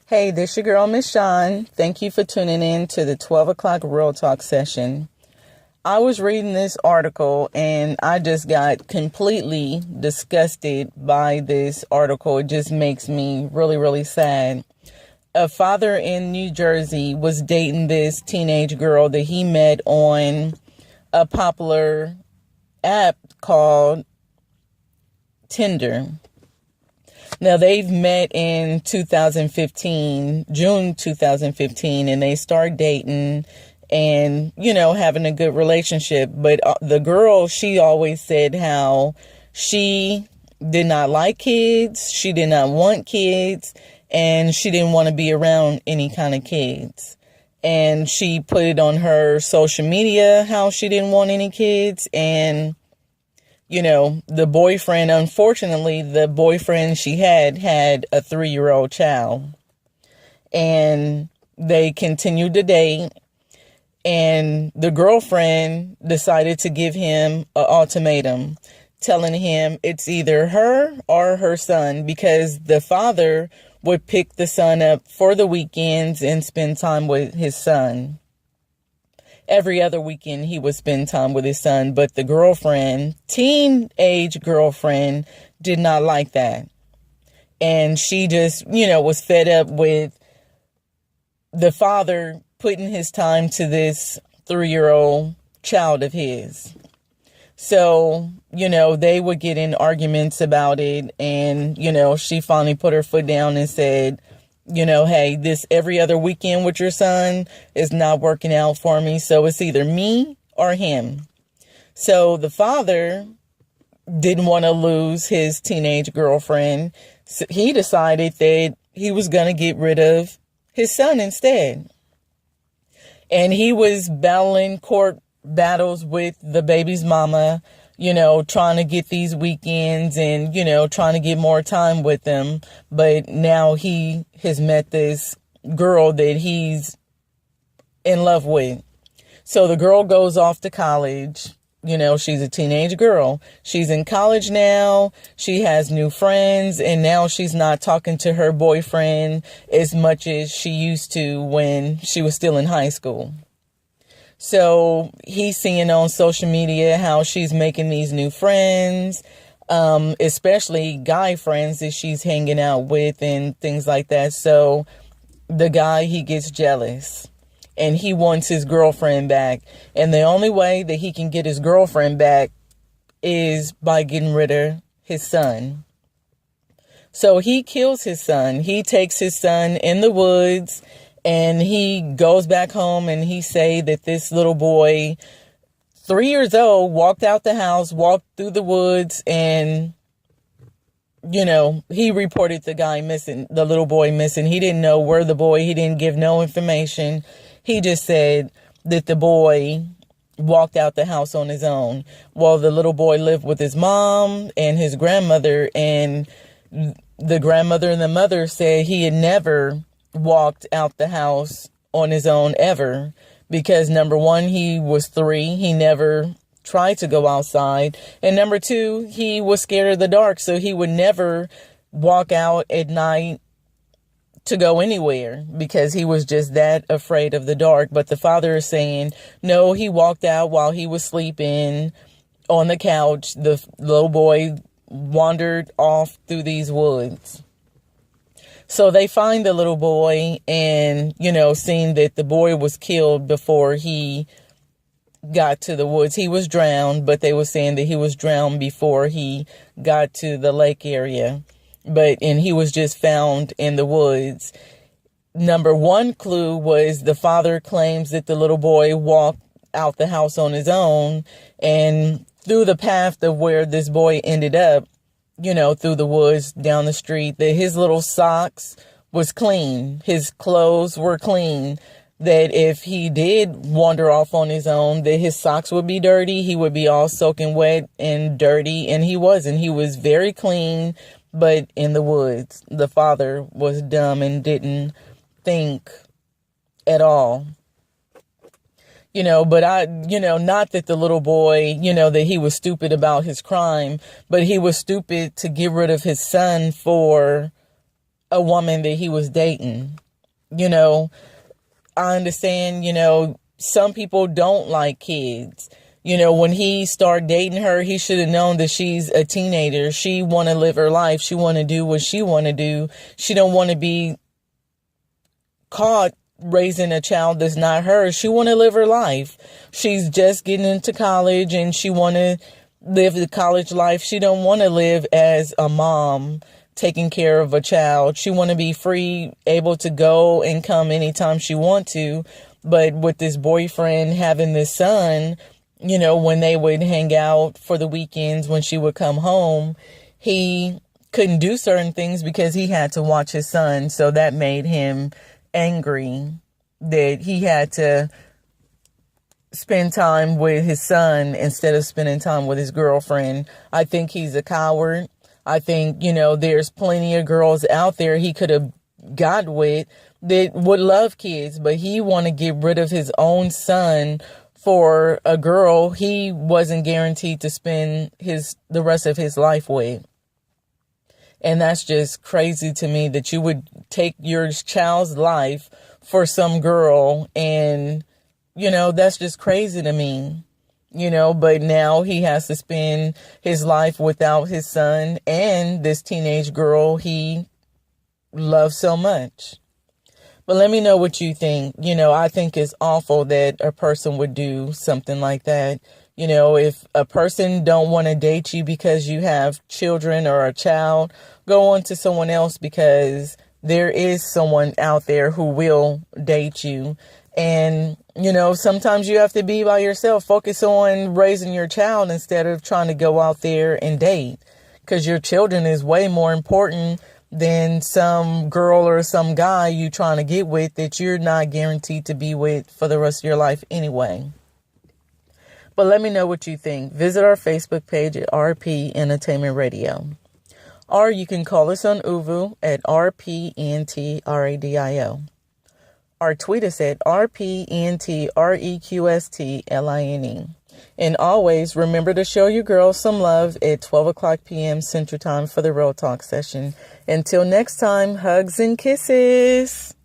Hey, this your girl, Miss Shawn. Thank you for tuning in to the 12 o'clock Real Talk session. I was reading this article and I just got completely disgusted by this article. It just makes me really, really sad. A father in New Jersey was dating this teenage girl that he met on a popular app called Tinder. Now, they've met in 2015, June 2015, and they start dating and, having a good relationship. But the girl, she always said how she did not like kids, she did not want kids, and she didn't want to be around any kind of kids. And she put it on her social media how she didn't want any kids. And the boyfriend, unfortunately, the boyfriend she had a 3-year-old child. And they continued to date. And the girlfriend decided to give him an ultimatum, telling him it's either her or her son, because the father would pick the son up for the weekends and spend time with his son. Every other weekend he would spend time with his son, but the girlfriend, teenage girlfriend, did not like that. And she just, was fed up with the father putting his time to this 3-year-old child of his. So, they would get in arguments about it. And, she finally put her foot down and said, hey, this every other weekend with your son is not working out for me. So it's either me or him. So the father didn't want to lose his teenage girlfriend. So he decided that he was going to get rid of his son instead. And he was battling court battles with the baby's mama, trying to get these weekends and, trying to get more time with them. But now he has met this girl that he's in love with. So the girl goes off to college. She's a teenage girl. She's in college now. She has new friends. And now she's not talking to her boyfriend as much as she used to when she was still in high school. So he's seeing on social media how she's making these new friends, especially guy friends that she's hanging out with and things like that. So the guy, he gets jealous and he wants his girlfriend back. And the only way that he can get his girlfriend back is by getting rid of his son. So he kills his son. He takes his son in the woods. And he goes back home and he say that this little boy, 3 years old, walked out the house, walked through the woods, and, he reported the guy missing, the little boy missing. He didn't know where the boy, he didn't give no information. He just said that the boy walked out the house on his own. Well, the little boy lived with his mom and his grandmother, and the grandmother and the mother said he had never walked out the house on his own ever, because number one, he was 3. He never tried to go outside. And number 2, he was scared of the dark. So he would never walk out at night to go anywhere because he was just that afraid of the dark. But the father is saying, no, he walked out while he was sleeping on the couch. The little boy wandered off through these woods. So they find the little boy and, seeing that the boy was killed before he got to the woods. He was drowned, but they were saying that he was drowned before he got to the lake area. And he was just found in the woods. Number 1 clue was the father claims that the little boy walked out the house on his own, and through the path of where this boy ended up, through the woods, down the street, that his little socks was clean. His clothes were clean. That if he did wander off on his own, that his socks would be dirty. He would be all soaking wet and dirty. And he wasn't. He was very clean, but in the woods. The father was dumb and didn't think at all. But not that the little boy, that he was stupid about his crime, but he was stupid to get rid of his son for a woman that he was dating. I understand, some people don't like kids. When he started dating her, he should have known that she's a teenager. She want to live her life. She want to do what she want to do. She don't want to be caught raising a child that's not hers. She want to live her life. She's just getting into college and she want to live the college life. She don't want to live as a mom taking care of a child. She want to be free, able to go and come anytime she want to. But with this boyfriend having this son, when they would hang out for the weekends, when she would come home, he couldn't do certain things because he had to watch his son. So that made him angry that he had to spend time with his son instead of spending time with his girlfriend. I think he's a coward. I think, there's plenty of girls out there he could have got with that would love kids, but he want to get rid of his own son for a girl he wasn't guaranteed to spend the rest of his life with. And that's just crazy to me that you would take your child's life for some girl. And, that's just crazy to me, but now he has to spend his life without his son and this teenage girl he loves so much. But let me know what you think. I think it's awful that a person would do something like that. If a person don't want to date you because you have children or a child, go on to someone else, because there is someone out there who will date you. And, sometimes you have to be by yourself. Focus on raising your child instead of trying to go out there and date, because your children is way more important than some girl or some guy you trying to get with that you're not guaranteed to be with for the rest of your life anyway. But let me know what you think. Visit our Facebook page at RP Entertainment Radio. Or you can call us on Uvu at RPNTRADIO. Or tweet us at RPNTREQSTLINE. And always remember to show your girls some love at 12 o'clock p.m. Central Time for the Real Talk session. Until next time, hugs and kisses.